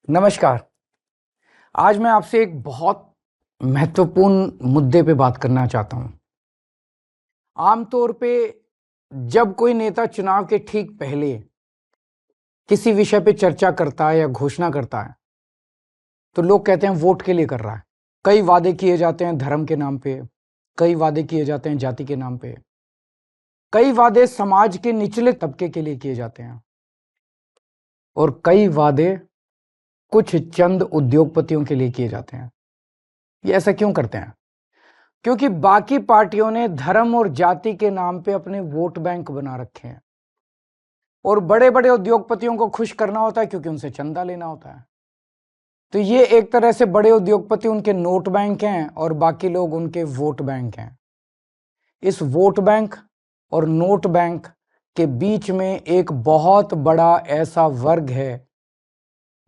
नमस्कार। आज मैं आपसे एक बहुत महत्वपूर्ण मुद्दे पे बात करना चाहता हूं। आमतौर पे जब कोई नेता चुनाव के ठीक पहले किसी विषय पे चर्चा करता है या घोषणा करता है तो लोग कहते हैं वोट के लिए कर रहा है। कई वादे किए जाते हैं धर्म के नाम पे, कई वादे किए जाते हैं जाति के नाम पे, कई वादे समाज के निचले तबके के लिए किए जाते हैं और कई वादे कुछ चंद उद्योगपतियों के लिए किए जाते हैं। ये ऐसा क्यों करते हैं? क्योंकि बाकी पार्टियों ने धर्म और जाति के नाम पे अपने वोट बैंक बना रखे हैं और बड़े बड़े उद्योगपतियों को खुश करना होता है क्योंकि उनसे चंदा लेना होता है। तो ये एक तरह से बड़े उद्योगपति उनके नोट बैंक हैं और बाकी लोग उनके वोट बैंक हैं। इस वोट बैंक और नोट बैंक के बीच में एक बहुत बड़ा ऐसा वर्ग है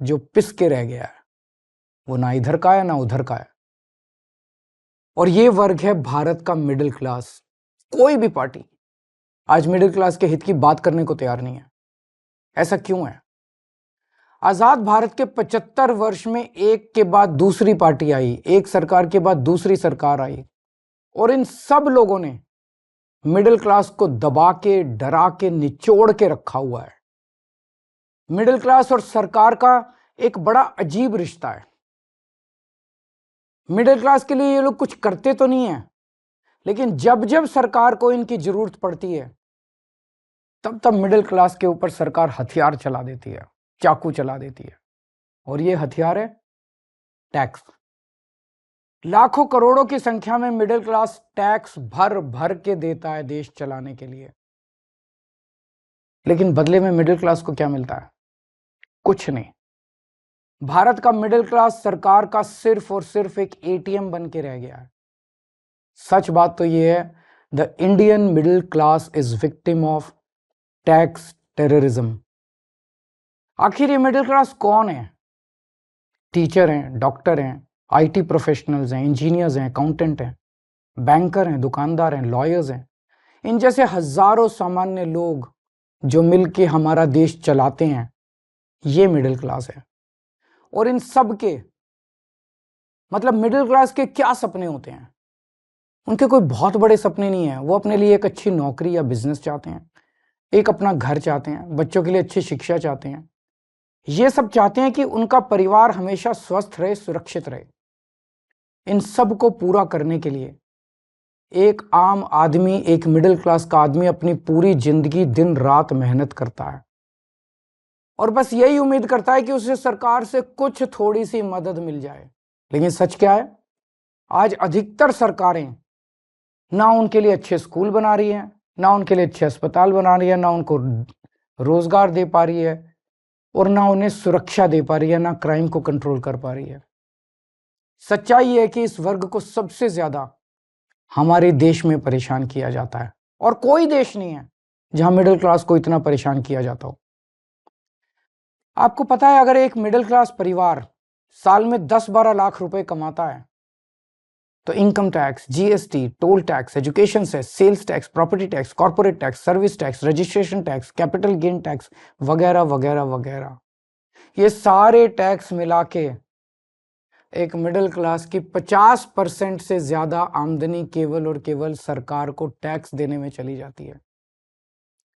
जो पिस के रह गया है। वो ना इधर का है ना उधर का है और ये वर्ग है भारत का मिडिल क्लास। कोई भी पार्टी आज मिडिल क्लास के हित की बात करने को तैयार नहीं है। ऐसा क्यों है? आजाद भारत के 75 वर्ष में एक के बाद दूसरी पार्टी आई, एक सरकार के बाद दूसरी सरकार आई और इन सब लोगों ने मिडिल क्लास को दबा के, डरा के, निचोड़ के रखा हुआ है। मिडिल क्लास और सरकार का एक बड़ा अजीब रिश्ता है। मिडिल क्लास के लिए ये लोग कुछ करते तो नहीं है, लेकिन जब जब सरकार को इनकी जरूरत पड़ती है तब तब मिडिल क्लास के ऊपर सरकार हथियार चला देती है, चाकू चला देती है। और ये हथियार है टैक्स। लाखों करोड़ों की संख्या में मिडिल क्लास टैक्स भर भर के देता है देश चलाने के लिए, लेकिन बदले में मिडिल क्लास को क्या मिलता है? कुछ नहीं। भारत का मिडिल क्लास सरकार का सिर्फ और सिर्फ एक एटीएम बन के रह गया है। सच बात तो यह है, the Indian middle class is victim of tax terrorism. आखिर ये मिडिल क्लास कौन है? टीचर हैं, डॉक्टर हैं, आईटी प्रोफेशनल्स हैं, इंजीनियर्स हैं, अकाउंटेंट हैं, बैंकर हैं, दुकानदार हैं, लॉयर्स हैं। इन जैसे हजारों सामान्य लोग जो मिलके हमारा देश चलाते हैं, ये मिडिल क्लास है। और इन सब के मतलब मिडिल क्लास के क्या सपने होते हैं? उनके कोई बहुत बड़े सपने नहीं है। वो अपने लिए एक अच्छी नौकरी या बिजनेस चाहते हैं, एक अपना घर चाहते हैं, बच्चों के लिए अच्छी शिक्षा चाहते हैं। ये सब चाहते हैं कि उनका परिवार हमेशा स्वस्थ रहे, सुरक्षित रहे। इन सब को पूरा करने के लिए एक आम आदमी, एक मिडिल क्लास का आदमी अपनी पूरी जिंदगी दिन रात मेहनत करता है और बस यही उम्मीद करता है कि उसे सरकार से कुछ थोड़ी सी मदद मिल जाए। लेकिन सच क्या है? आज अधिकतर सरकारें ना उनके लिए अच्छे स्कूल बना रही हैं, ना उनके लिए अच्छे अस्पताल बना रही है, ना उनको रोजगार दे पा रही है और ना उन्हें सुरक्षा दे पा रही है, ना क्राइम को कंट्रोल कर पा रही है। सच्चाई है कि इस वर्ग को सबसे ज्यादा हमारे देश में परेशान किया जाता है और कोई देश नहीं है जहां मिडिल क्लास को इतना परेशान किया जाता हो। आपको पता है, अगर एक मिडिल क्लास परिवार साल में 10-12 लाख रुपए कमाता है तो income tax, GST, toll tax, education cess, sales tax, property tax, corporate tax, service tax, registration tax, capital gain tax वगैरह वगैरह वगैरह, ये सारे टैक्स मिला के एक मिडिल क्लास की 50% से ज्यादा आमदनी केवल और केवल सरकार को टैक्स देने में चली जाती है।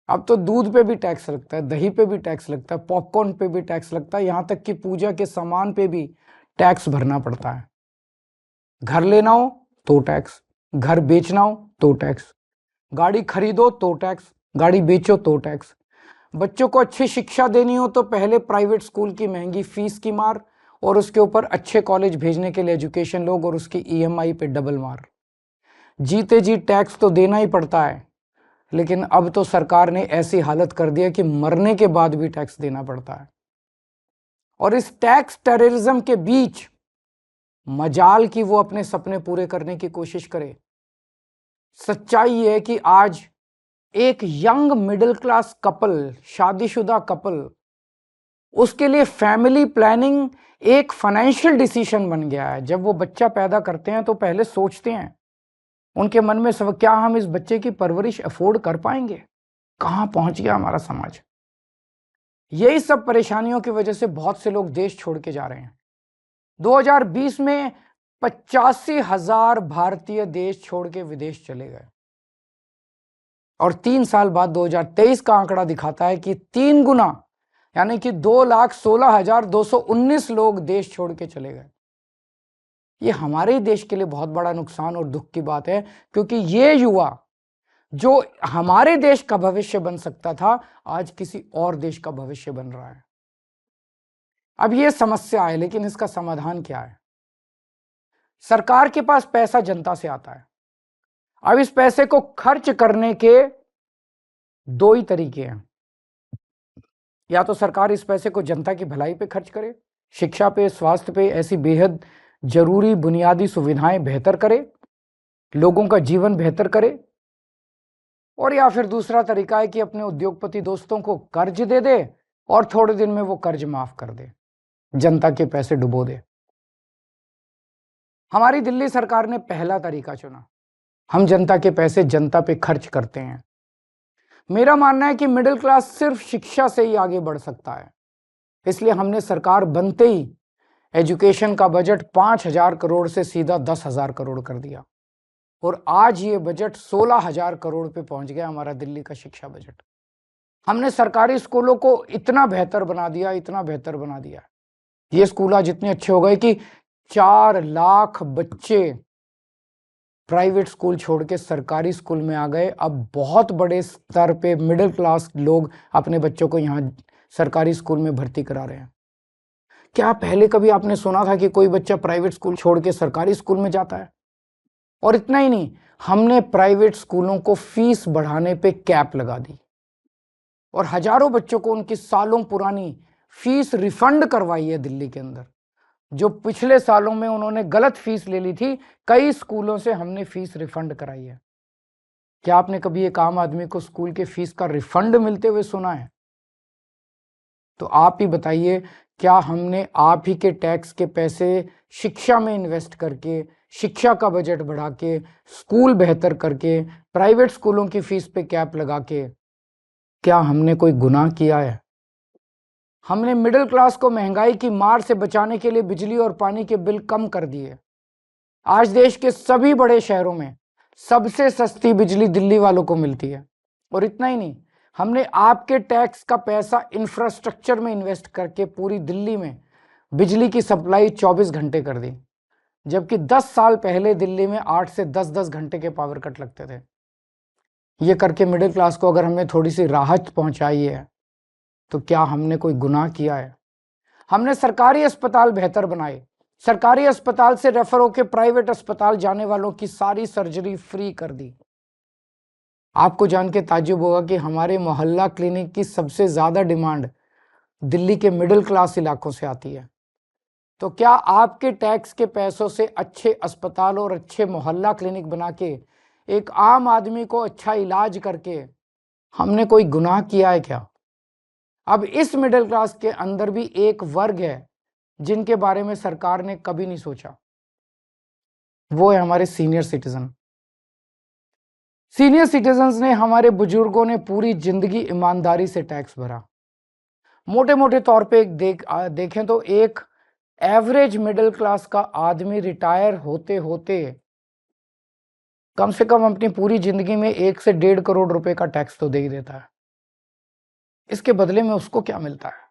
अब तो दूध पे भी टैक्स लगता है, दही पे भी टैक्स लगता है, पॉपकॉर्न पे भी टैक्स लगता है, यहां तक कि पूजा के सामान पे भी टैक्स भरना पड़ता है। घर लेना हो तो टैक्स, घर बेचना हो तो टैक्स, गाड़ी खरीदो तो टैक्स, गाड़ी बेचो तो टैक्स, बच्चों को अच्छी शिक्षा देनी हो तो पहले प्राइवेट स्कूल की महंगी फीस की मार और उसके ऊपर अच्छे कॉलेज भेजने के लिए एजुकेशन लोग और उसकी ईएमआई पे डबल मार। जीते जी टैक्स तो देना ही पड़ता है, लेकिन अब तो सरकार ने ऐसी हालत कर दी है कि मरने के बाद भी टैक्स देना पड़ता है। और इस टैक्स टेररिज्म के बीच मजाल कि वो अपने सपने पूरे करने की कोशिश करे। सच्चाई है कि आज एक यंग मिडिल क्लास कपल, शादीशुदा कपल, उसके लिए फैमिली प्लानिंग एक फाइनेंशियल डिसीजन बन गया है। जब वो बच्चा पैदा करते हैं तो पहले सोचते हैं, उनके मन में सब, क्या हम इस बच्चे की परवरिश अफोर्ड कर पाएंगे? कहां पहुंच गया हमारा समाज? यही सब परेशानियों की वजह से बहुत से लोग देश छोड़ के जा रहे हैं। 2020 में 85,000 भारतीय देश छोड़ के विदेश चले गए और 3 साल बाद 2023 का आंकड़ा दिखाता है कि 3 गुना यानी कि 2,16,219 लोग देश छोड़ के चले गए। ये हमारे ही देश के लिए बहुत बड़ा नुकसान और दुख की बात है, क्योंकि ये युवा जो हमारे देश का भविष्य बन सकता था, आज किसी और देश का भविष्य बन रहा है। अब ये समस्या है, लेकिन इसका समाधान क्या है? सरकार के पास पैसा जनता से आता है। अब इस पैसे को खर्च करने के 2 ही तरीके हैं। या तो सरकार इस पैसे को जनता की भलाई पे खर्च करे, शिक्षा पे, स्वास्थ्य पे, ऐसी बेहद जरूरी बुनियादी सुविधाएं बेहतर करे, लोगों का जीवन बेहतर करे। और या फिर दूसरा तरीका है कि अपने उद्योगपति दोस्तों को कर्ज दे दे और थोड़े दिन में वो कर्ज माफ कर दे, जनता के पैसे डुबो दे। हमारी दिल्ली सरकार ने पहला तरीका चुना। हम जनता के पैसे जनता पे खर्च करते हैं। मेरा मानना है कि मिडिल क्लास सिर्फ शिक्षा से ही आगे बढ़ सकता है, इसलिए हमने सरकार बनते ही एजुकेशन का बजट 5,000 करोड़ से सीधा 10,000 करोड़ कर दिया और आज ये बजट 16,000 करोड़ पे पहुंच गया, हमारा दिल्ली का शिक्षा बजट। हमने सरकारी स्कूलों को इतना बेहतर बना दिया, इतना बेहतर बना दिया। ये स्कूल आज इतने अच्छे हो गए कि 4 लाख बच्चे प्राइवेट स्कूल छोड़ के सरकारी स्कूल में आ गए। अब बहुत बड़े स्तर पे मिडिल क्लास लोग अपने बच्चों को यहाँ सरकारी स्कूल में भर्ती करा रहे हैं। क्या पहले कभी आपने सुना था कि कोई बच्चा प्राइवेट स्कूल छोड़ के सरकारी स्कूल में जाता है? और इतना ही नहीं, हमने प्राइवेट स्कूलों को फीस बढ़ाने पे कैप लगा दी और हजारों बच्चों को उनकी सालों पुरानी फीस रिफंड करवाई है दिल्ली के अंदर। जो पिछले सालों में उन्होंने गलत फीस ले ली थी, कई स्कूलों से हमने फीस रिफंड कराई है। क्या आपने कभी एक आम आदमी को स्कूल के फीस का रिफंड मिलते हुए सुना है? तो आप ही बताइए, क्या हमने आप ही के टैक्स के पैसे शिक्षा में इन्वेस्ट करके, शिक्षा का बजट बढ़ा के, स्कूल बेहतर करके, प्राइवेट स्कूलों की फीस पे कैप लगा के, क्या हमने कोई गुनाह किया है? हमने मिडिल क्लास को महंगाई की मार से बचाने के लिए बिजली और पानी के बिल कम कर दिए। आज देश के सभी बड़े शहरों में सबसे सस्ती बिजली दिल्ली वालों को मिलती है। और इतना ही नहीं, हमने आपके टैक्स का पैसा इंफ्रास्ट्रक्चर में इन्वेस्ट करके पूरी दिल्ली में बिजली की सप्लाई 24 घंटे कर दी, जबकि 10 साल पहले दिल्ली में 8 से 10-10 घंटे के पावर कट लगते थे। ये करके मिडिल क्लास को अगर हमने थोड़ी सी राहत पहुंचाई है, तो क्या हमने कोई गुनाह किया है? हमने सरकारी अस्पताल बेहतर बनाए। सरकारी अस्पताल से रेफर होकर प्राइवेट अस्पताल जाने वालों की सारी सर्जरी फ्री कर दी। आपको जान के ताज्जुब होगा कि हमारे मोहल्ला क्लिनिक की सबसे ज्यादा डिमांड दिल्ली के मिडिल क्लास इलाकों से आती है। तो क्या आपके टैक्स के पैसों से अच्छे अस्पताल और अच्छे मोहल्ला क्लिनिक बना के एक आम आदमी को अच्छा इलाज करके हमने कोई गुनाह किया है क्या? अब इस मिडिल क्लास के अंदर भी एक वर्ग है जिनके बारे में सरकार ने कभी नहीं सोचा, वो है हमारे सीनियर सिटीजन। सीनियर सिटीजन्स ने, हमारे बुजुर्गों ने पूरी जिंदगी ईमानदारी से टैक्स भरा। मोटे मोटे तौर पे देखें तो एक एवरेज मिडिल क्लास का आदमी रिटायर होते होते कम से कम अपनी पूरी जिंदगी में 1 से 1.5 करोड़ रुपए का टैक्स तो दे ही देता है। इसके बदले में उसको क्या मिलता है?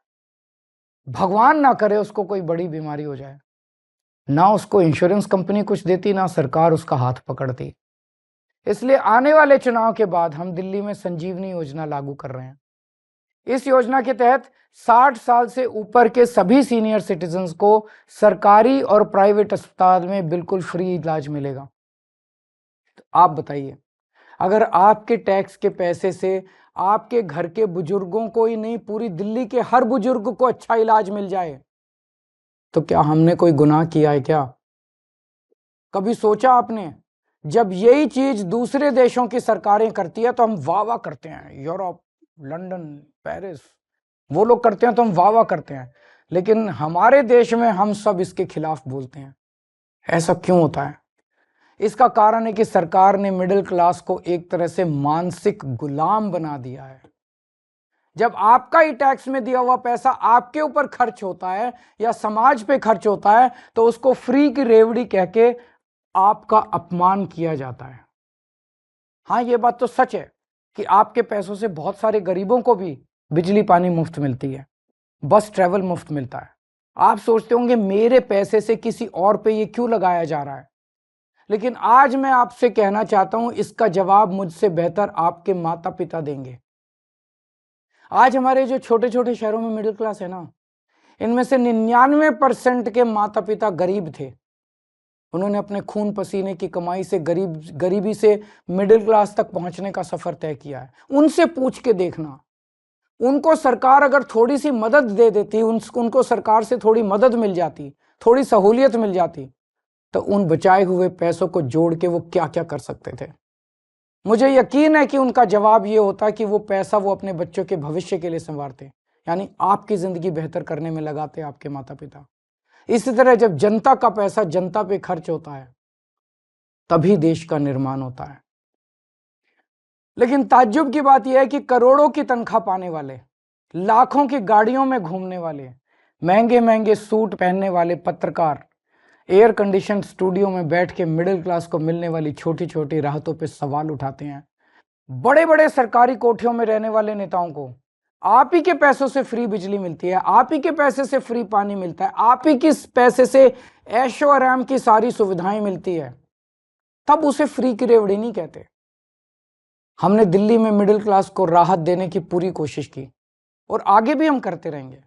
भगवान ना करे उसको कोई बड़ी बीमारी हो जाए, ना उसको इंश्योरेंस कंपनी कुछ देती, ना सरकार उसका हाथ पकड़ती। इसलिए आने वाले चुनाव के बाद हम दिल्ली में संजीवनी योजना लागू कर रहे हैं। इस योजना के तहत 60 साल से ऊपर के सभी सीनियर सिटीजन्स को सरकारी और प्राइवेट अस्पताल में बिल्कुल फ्री इलाज मिलेगा। तो आप बताइए, अगर आपके टैक्स के पैसे से आपके घर के बुजुर्गों को ही नहीं, पूरी दिल्ली के हर बुजुर्ग को अच्छा इलाज मिल जाए, तो क्या हमने कोई गुनाह किया है क्या? कभी सोचा आपने? जब यही चीज दूसरे देशों की सरकारें करती है तो हम वाह वाह करते हैं, यूरोप, लंदन, पेरिस, वो लोग करते हैं तो हम वाह वाह करते हैं, लेकिन हमारे देश में हम सब इसके खिलाफ बोलते हैं। ऐसा क्यों होता है? इसका कारण है कि सरकार ने मिडिल क्लास को एक तरह से मानसिक गुलाम बना दिया है। जब आपका ही टैक्स में दिया हुआ पैसा आपके ऊपर खर्च होता है या समाज पे खर्च होता है तो उसको फ्री की रेवड़ी कह के आपका अपमान किया जाता है। हाँ, ये बात तो सच है कि आपके पैसों से बहुत सारे गरीबों को भी बिजली पानी मुफ्त मिलती है, बस ट्रैवल मुफ्त मिलता है। आप सोचते होंगे मेरे पैसे से किसी और पे ये क्यों लगाया जा रहा है, लेकिन आज मैं आपसे कहना चाहता हूं इसका जवाब मुझसे बेहतर आपके माता पिता देंगे। आज हमारे जो छोटे छोटे शहरों में मिडिल क्लास है ना, इनमें से 99% के माता पिता गरीब थे। उन्होंने अपने खून पसीने की कमाई से गरीबी से मिडिल क्लास तक पहुंचने का सफर तय किया है। उनसे पूछ के देखना, उनको सरकार अगर थोड़ी सी मदद दे देती, उनको सरकार से थोड़ी मदद मिल जाती, थोड़ी सहूलियत मिल जाती, तो उन बचाए हुए पैसों को जोड़ के वो क्या क्या कर सकते थे। मुझे यकीन है कि उनका जवाब ये होता कि वो पैसा वो अपने बच्चों के भविष्य के लिए संवारते, यानी आपकी जिंदगी बेहतर करने में लगाते आपके माता पिता। इसी तरह जब जनता का पैसा जनता पे खर्च होता है तभी देश का निर्माण होता है। लेकिन ताज्जुब की बात यह है कि करोड़ों की तनख्वाह पाने वाले, लाखों की गाड़ियों में घूमने वाले, महंगे महंगे सूट पहनने वाले पत्रकार एयर कंडीशन स्टूडियो में बैठ के मिडिल क्लास को मिलने वाली छोटी छोटी राहतों पे सवाल उठाते हैं। बड़े बड़े सरकारी कोठियों में रहने वाले नेताओं को आप ही के पैसों से फ्री बिजली मिलती है, आप ही के पैसे से फ्री पानी मिलता है, आप ही के पैसे से ऐशो आराम की सारी सुविधाएं मिलती है, तब उसे फ्री की रेवड़ी नहीं कहते। हमने दिल्ली में मिडिल क्लास को राहत देने की पूरी कोशिश की और आगे भी हम करते रहेंगे।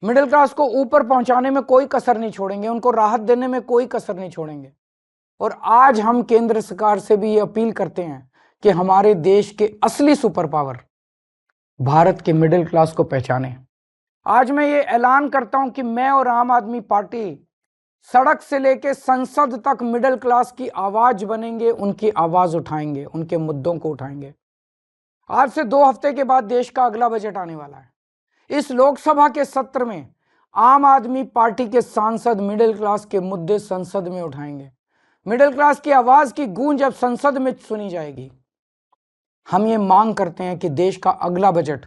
मिडिल क्लास को ऊपर पहुंचाने में कोई कसर नहीं छोड़ेंगे, उनको राहत देने में कोई कसर नहीं छोड़ेंगे। और आज हम केंद्र सरकार से भी ये अपील करते हैं कि हमारे देश के असली सुपर पावर भारत के मिडिल क्लास को पहचाने। आज मैं ये ऐलान करता हूं कि मैं और आम आदमी पार्टी सड़क से लेके संसद तक मिडिल क्लास की आवाज बनेंगे, उनकी आवाज उठाएंगे, उनके मुद्दों को उठाएंगे। आज से 2 हफ्ते के बाद देश का अगला बजट आने वाला है। इस लोकसभा के सत्र में आम आदमी पार्टी के सांसद मिडिल क्लास के मुद्दे संसद में उठाएंगे। मिडिल क्लास की आवाज की गूंज अब संसद में सुनी जाएगी। हम ये मांग करते हैं कि देश का अगला बजट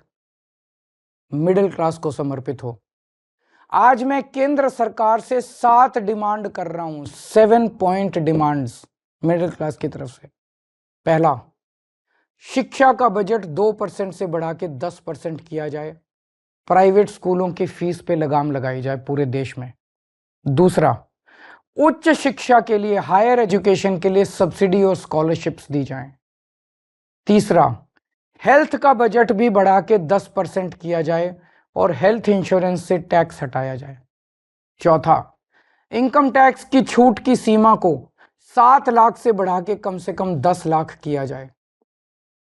मिडिल क्लास को समर्पित हो। आज मैं केंद्र सरकार से 7 डिमांड कर रहा हूं, 7 पॉइंट डिमांड्स मिडिल क्लास की तरफ से। पहला, शिक्षा का बजट 2% से बढ़ा के 10% किया जाए, प्राइवेट स्कूलों की फीस पे लगाम लगाई जाए पूरे देश में। दूसरा, उच्च शिक्षा के लिए, हायर एजुकेशन के लिए सब्सिडी और स्कॉलरशिप्स दी जाएं। तीसरा, हेल्थ का बजट भी बढ़ा के 10% किया जाए और हेल्थ इंश्योरेंस से टैक्स हटाया जाए। चौथा, इनकम टैक्स की छूट की सीमा को 7 लाख से बढ़ा के कम से कम 10 लाख किया जाए।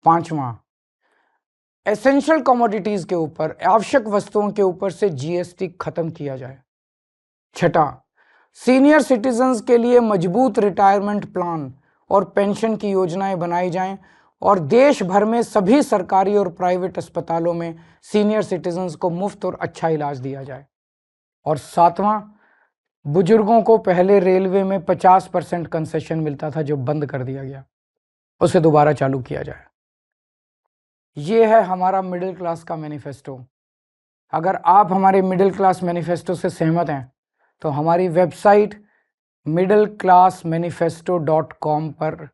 पांचवा, एसेंशियल कमोडिटीज के ऊपर, आवश्यक वस्तुओं के ऊपर से जीएसटी खत्म किया जाए। छठा, सीनियर सिटीजन्स के लिए मजबूत रिटायरमेंट प्लान और पेंशन की योजनाएं बनाई जाएं और देश भर में सभी सरकारी और प्राइवेट अस्पतालों में सीनियर सिटीजन्स को मुफ्त और अच्छा इलाज दिया जाए। और सातवां, बुजुर्गों को पहले रेलवे में 50% कंसेशन मिलता था जो बंद कर दिया गया, उसे दोबारा चालू किया जाए। ये है हमारा मिडिल क्लास का मैनिफेस्टो। अगर आप हमारे मिडिल क्लास मैनिफेस्टो से सहमत हैं तो हमारी वेबसाइट middleclassmanifesto.com पर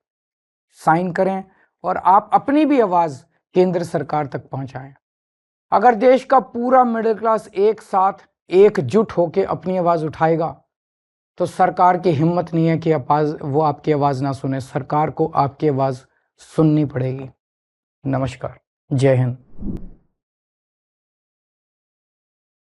साइन करें और आप अपनी भी आवाज़ केंद्र सरकार तक पहुंचाएं। अगर देश का पूरा मिडिल क्लास एक साथ एकजुट होकर अपनी आवाज़ उठाएगा तो सरकार की हिम्मत नहीं है कि वो आपकी आवाज़ ना सुने। सरकार को आपकी आवाज़ सुननी पड़ेगी। नमस्कार, जय हिंद।